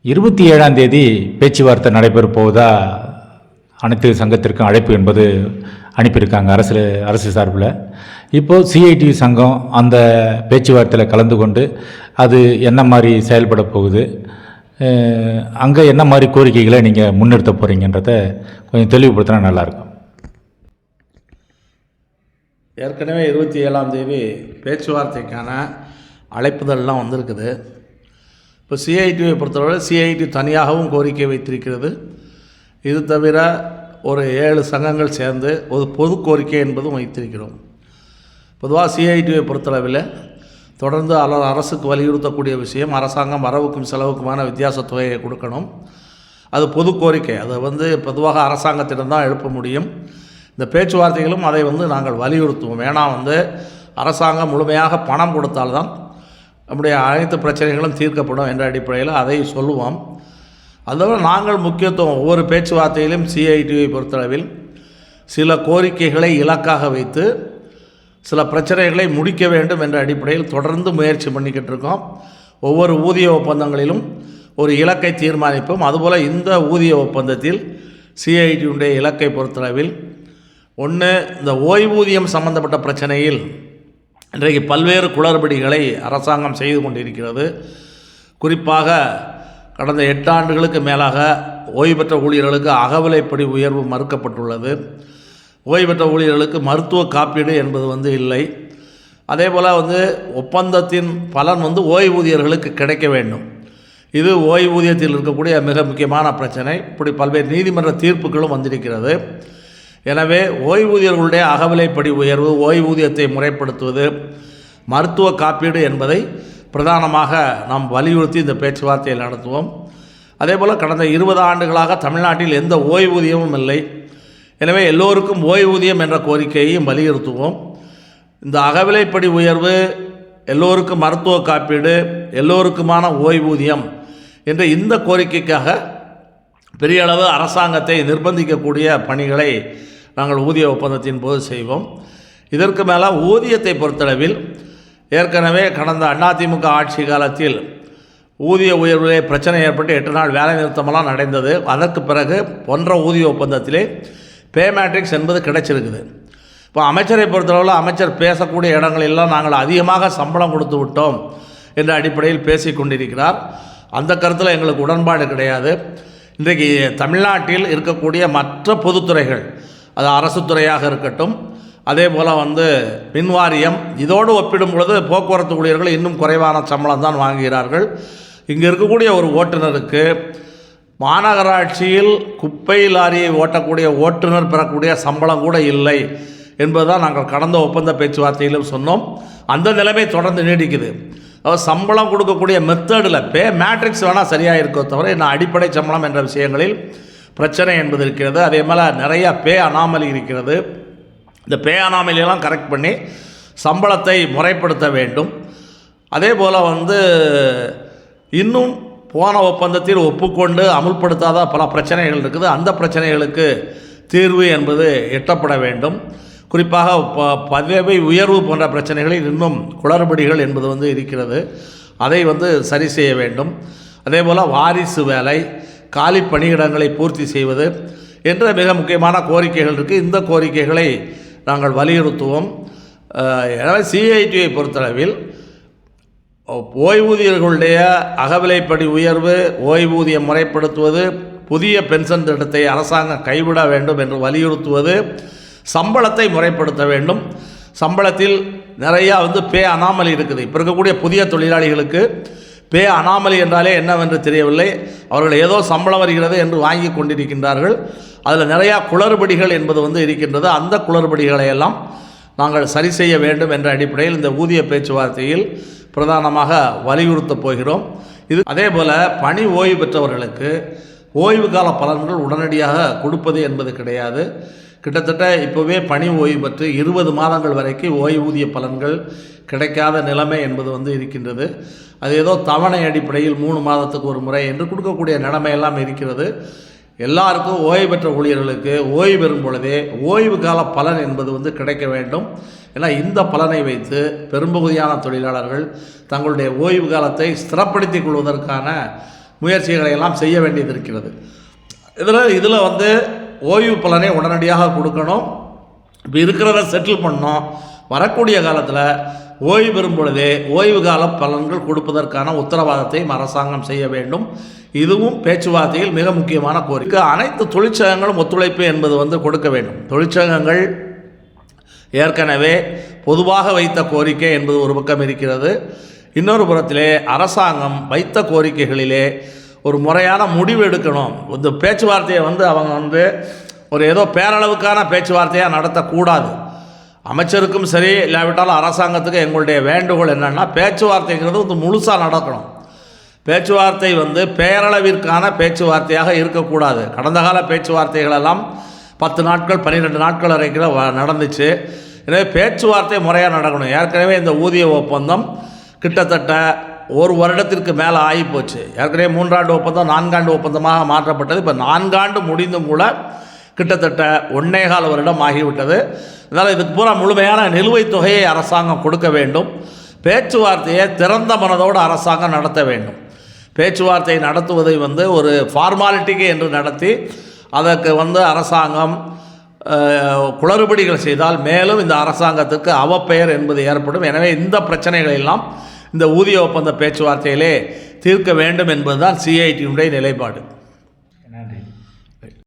27ஆம் தேதி பேச்சுவார்த்தை நடைபெற போவதா அனைத்து சங்கத்திற்கும் அழைப்பு என்பது அனுப்பியிருக்காங்க அரசு சார்பில். இப்போது சிஐடி சங்கம் அந்த பேச்சுவார்த்தையில் கலந்து கொண்டு அது என்ன மாதிரி செயல்பட போகுது, அங்கே என்ன மாதிரி கோரிக்கைகளை நீங்கள் முன்னிறுத்த போகிறீங்கன்றத கொஞ்சம் தெளிவுபடுத்தினா நல்லாயிருக்கும். ஏற்கனவே 27ஆம் தேதி பேச்சுவார்த்தைக்கான அழைப்புதல்லாம் வந்திருக்குது. இப்போ சிஐடியை பொறுத்தவரை சிஐடி தனியாகவும் கோரிக்கை வைத்திருக்கிறது. இது தவிர ஒரு 7 சங்கங்கள் சேர்ந்து ஒரு பொது கோரிக்கை என்பதும் வைத்திருக்கிறோம். பொதுவாக சிஐடியை பொறுத்தளவில் தொடர்ந்து அரசுக்கு வலியுறுத்தக்கூடிய விஷயம், அரசாங்கம் வரவுக்கும் செலவுக்குமான வித்தியாச தொகையை கொடுக்கணும். அது பொது கோரிக்கை. அதை பொதுவாக அரசாங்கத்திடம் தான் எழுப்ப முடியும். இந்த பேச்சுவார்த்தைகளும் அதை நாங்கள் வலியுறுத்துவோம். ஏன்னா அரசாங்கம் முழுமையாக பணம் கொடுத்தால்தான் நம்முடைய அனைத்து பிரச்சனைகளும் தீர்க்கப்படும் என்ற அடிப்படையில் அதை சொல்லுவோம். அதோடு நாங்கள் முக்கியத்துவம் ஒவ்வொரு பேச்சுவார்த்தையிலும் சிஐடியை பொறுத்தளவில் சில கோரிக்கைகளை இலக்காக வைத்து சில பிரச்சனைகளை முடிக்க வேண்டும் என்ற அடிப்படையில் தொடர்ந்து முயற்சி பண்ணிக்கிட்டு இருக்கோம். ஒவ்வொரு ஊதிய ஒப்பந்தங்களிலும் ஒரு இலக்கை தீர்மானிப்போம். அதுபோல் இந்த ஊதிய ஒப்பந்தத்தில் சிஐடியுடைய இலக்கை பொறுத்தளவில் ஒன்று, இந்த ஓய்வூதியம் சம்பந்தப்பட்ட பிரச்சனையில் இன்றைக்கு பல்வேறு குளறுபடிகளை அரசாங்கம் செய்து கொண்டிருக்கிறது. குறிப்பாக கடந்த 8 ஆண்டுகளுக்கு மேலாக ஓய்வு பெற்ற ஊழியர்களுக்கு அகவிலைப்படி உயர்வு மறுக்கப்பட்டுள்ளது. ஓய்வு பெற்ற ஊழியர்களுக்கு மருத்துவ காப்பீடு என்பது இல்லை. அதே போல் ஒப்பந்தத்தின் பலன் ஓய்வூதியர்களுக்கு கிடைக்க வேண்டும். இது ஓய்வூதியத்தில் இருக்கக்கூடிய மிக முக்கியமான பிரச்சனை. இப்படி பல்வேறு நீதிமன்ற தீர்ப்புகளும் வந்திருக்கிறது. எனவே ஓய்வூதியர்களுடைய அகவிலைப்படி உயர்வு, ஓய்வூதியத்தை முறைப்படுத்துவது, மருத்துவ காப்பீடு என்பதை பிரதானமாக நாம் வலியுறுத்தி இந்த பேச்சுவார்த்தையை நடத்துவோம். அதே போல் கடந்த 20 ஆண்டுகளாக தமிழ்நாட்டில் எந்த ஓய்வூதியமும் இல்லை. எனவே எல்லோருக்கும் ஓய்வூதியம் என்ற கோரிக்கையையும் வலியுறுத்துவோம். இந்த அகவிலைப்படி உயர்வு, எல்லோருக்கும் மருத்துவ காப்பீடு, எல்லோருக்குமான ஓய்வூதியம் என்ற இந்த கோரிக்கைக்காக பெரிய அளவு அரசாங்கத்தை நிர்பந்திக்கக்கூடிய பணிகளை நாங்கள் ஊதிய ஒப்பந்தத்தின் போது செய்வோம். இதற்கு மேலே ஊதியத்தை பொறுத்தளவில் ஏற்கனவே கடந்த அதிமுக ஆட்சி காலத்தில் ஊதிய உயர்விலே பிரச்சனை ஏற்பட்டு 8 நாள் வேலை நிறுத்தமெல்லாம் நடந்தது. அதற்கு பிறகு போன்ற ஊதிய ஒப்பந்தத்திலே பே மேட்ரிக்ஸ் என்பது கிடைச்சிருக்குது. இப்போ அமைச்சரை பொறுத்தளவில் அமைச்சர் பேசக்கூடிய இடங்களெல்லாம் நாங்கள் அதிகமாக சம்பளம் கொடுத்து விட்டோம் என்ற அடிப்படையில் பேசி கொண்டிருக்கிறார். அந்த கருத்தில் எங்களுக்கு உடன்பாடு கிடையாது. இன்றைக்கு தமிழ்நாட்டில் இருக்கக்கூடிய மற்ற பொதுத்துறைகள், அது அரசு துறையாக இருக்கட்டும், அதே போல் மின்வாரியம், இதோடு ஒப்பிடும் பொழுது போக்குவரத்து ஊழியர்கள் இன்னும் குறைவான சம்பளம் தான் வாங்குகிறார்கள். இங்கே இருக்கக்கூடிய ஒரு ஓட்டுநருக்கு மாநகராட்சியில் குப்பை லாரியை ஓட்டக்கூடிய ஓட்டுநர் பெறக்கூடிய சம்பளம் கூட இல்லை என்பதுதான் நாங்கள் கடந்த ஒப்பந்த பேச்சுவார்த்தையிலும் சொன்னோம். அந்த நிலைமை தொடர்ந்து நீடிக்குது. சம்பளம் கொடுக்கக்கூடிய மெத்தடில் பே மேட்ரிக்ஸ் வேணால் சரியாக இருக்கோ தவிர இன்னும் அடிப்படை சம்பளம் என்ற விஷயங்களில் பிரச்சனை என்பது இருக்கிறது. அதே மாதிரி நிறையா பே அனாமலி இருக்கிறது. இந்த பே அனாமலியெல்லாம் கரெக்ட் பண்ணி சம்பளத்தை முறைப்படுத்த வேண்டும். அதே போல் இன்னும் போன ஒப்பந்தத்தில் ஒப்புக்கொண்டு அமுல்படுத்தாத பல பிரச்சனைகள் இருக்குது. அந்த பிரச்சனைகளுக்கு தீர்வு என்பது எட்டப்பட வேண்டும். குறிப்பாக பதவி உயர்வு போன்ற பிரச்சனைகளில் இன்னும் குளறுபடிகள் என்பது இருக்கிறது. அதை சரி செய்ய வேண்டும். அதே போல் வாரிசு வேலை, காலி பணியிடங்களை பூர்த்தி செய்வது என்ற மிக முக்கியமான கோரிக்கைகள் இருக்குது. இந்த கோரிக்கைகளை நாங்கள் வலியுறுத்துவோம். எனவே சிஐடியை பொறுத்தளவில் ஓய்வூதியர்களுடைய அகவிலைப்படி உயர்வு, ஓய்வூதியம் முறைப்படுத்துவது, புதிய பென்ஷன் திட்டத்தை அரசாங்கம் கைவிட வேண்டும் என்று வலியுறுத்துவது, சம்பளத்தை முறைப்படுத்த வேண்டும். சம்பளத்தில் நிறையா பே அனாமலி இருக்குது. இப்போ இருக்கக்கூடிய புதிய தொழிலாளிகளுக்கு பே அனாமலி என்றாலே என்னவென்று தெரியவில்லை. அவர்கள் ஏதோ சம்பளம் வருகிறது என்று வாங்கி கொண்டிருக்கின்றார்கள். அதில் நிறையா குளறுபடிகள் என்பது இருக்கின்றது. அந்த குளறுபடிகளை எல்லாம் நாங்கள் சரி செய்ய வேண்டும் என்ற அடிப்படையில் இந்த ஊதிய பேச்சுவார்த்தையில் பிரதானமாக வலியுறுத்தப் போகிறோம். இது அதே போல் பணி ஓய்வு பெற்றவர்களுக்கு ஓய்வு கால பலன்கள் உடனடியாக கொடுப்பது என்பது கிடையாது. கிட்டத்தட்ட இப்போவே பணி ஓய்வு பெற்று 20 மாதங்கள் வரைக்கும் ஓய்வூதிய பலன்கள் கிடைக்காத நிலைமை என்பது இருக்கின்றது. அது ஏதோ தவணை அடிப்படையில் 3 மாதத்துக்கு ஒரு முறை என்று கொடுக்கக்கூடிய நிலைமையெல்லாம் இருக்கிறது. எல்லாருக்கும் ஓய்வு பெற்ற ஊழியர்களுக்கு ஓய்வு பெறும் பொழுதே ஓய்வு கால பலன் என்பது கிடைக்க வேண்டும். ஏன்னா இந்த பலனை வைத்து பெரும்பகுதியான தொழிலாளர்கள் தங்களுடைய ஓய்வு காலத்தை ஸ்திரப்படுத்திக் கொள்வதற்கான முயற்சிகளை எல்லாம் செய்ய வேண்டியது இருக்கிறது. இதில் வந்து ஓய்வு பலனை உடனடியாக கொடுக்கணும். இப்போ இருக்கிறத செட்டில் பண்ணோம். வரக்கூடிய காலத்தில் ஓய்வு பெறும் பொழுதே ஓய்வு கால பலன்கள் கொடுப்பதற்கான உத்தரவாதத்தையும் அரசாங்கம் செய்ய வேண்டும். இதுவும் பேச்சுவார்த்தையில் மிக முக்கியமான கோரிக்கை. அனைத்து தொழிற்சங்கங்களும் ஒத்துழைப்பு என்பது வந்து கொடுக்க வேண்டும். தொழிற்சங்கங்கள் ஏற்கனவே பொதுவாக வைத்த கோரிக்கை என்பது ஒரு பக்கம் இருக்கிறது. இன்னொரு புறத்திலே அரசாங்கம் வைத்த கோரிக்கைகளிலே ஒரு முறையான முடிவு எடுக்கணும். இந்த பேச்சுவார்த்தையை வந்து அவங்க வந்து ஒரு ஏதோ பேரளவுக்கான பேச்சுவார்த்தையாக நடத்தக்கூடாது. அமைச்சருக்கும் சரி, இல்லாவிட்டாலும் அரசாங்கத்துக்கு எங்களுடைய வேண்டுகோள் என்னென்னா, பேச்சுவார்த்தைங்கிறது வந்து முழுசாக நடக்கணும். பேச்சுவார்த்தை வந்து பேரளவிற்கான பேச்சுவார்த்தையாக இருக்கக்கூடாது. கடந்த கால பேச்சுவார்த்தைகளெல்லாம் 10 நாட்கள் 12 நாட்கள் வரைக்கும் நடந்துச்சு. எனவே பேச்சுவார்த்தை முறையாக நடக்கணும். ஏற்கனவே இந்த ஊதிய ஒப்பந்தம் கிட்டத்தட்ட 1 வருடத்திற்கு மேலே ஆகிப்போச்சு. ஏற்கனவே 3 ஆண்டு ஒப்பந்தம் 4 ஆண்டு ஒப்பந்தமாக மாற்றப்பட்டது. இப்போ 4 ஆண்டு முடிந்தும் கூட கிட்டத்தட்ட 1.25 வருடம் ஆகிவிட்டது. அதனால் இதுக்கு பூரா முழுமையான நிலுவைத் தொகையை அரசாங்கம் கொடுக்க வேண்டும். பேச்சுவார்த்தையை திறந்த மனதோடு அரசாங்கம் நடத்த வேண்டும். பேச்சுவார்த்தை நடத்துவதை வந்து ஒரு ஃபார்மாலிட்டிக்கு என்று நடத்தி அதற்கு வந்து அரசாங்கம் குளறுபடிகள் செய்தால் மேலும் இந்த அரசாங்கத்துக்கு அவப்பெயர் என்பது ஏற்படும். எனவே இந்த பிரச்சனைகள் எல்லாம் இந்த ஊதிய ஒப்பந்த பேச்சுவார்த்தையிலே தீர்க்க வேண்டும் என்பதுதான் சிஐடியினுடைய நிலைப்பாடு.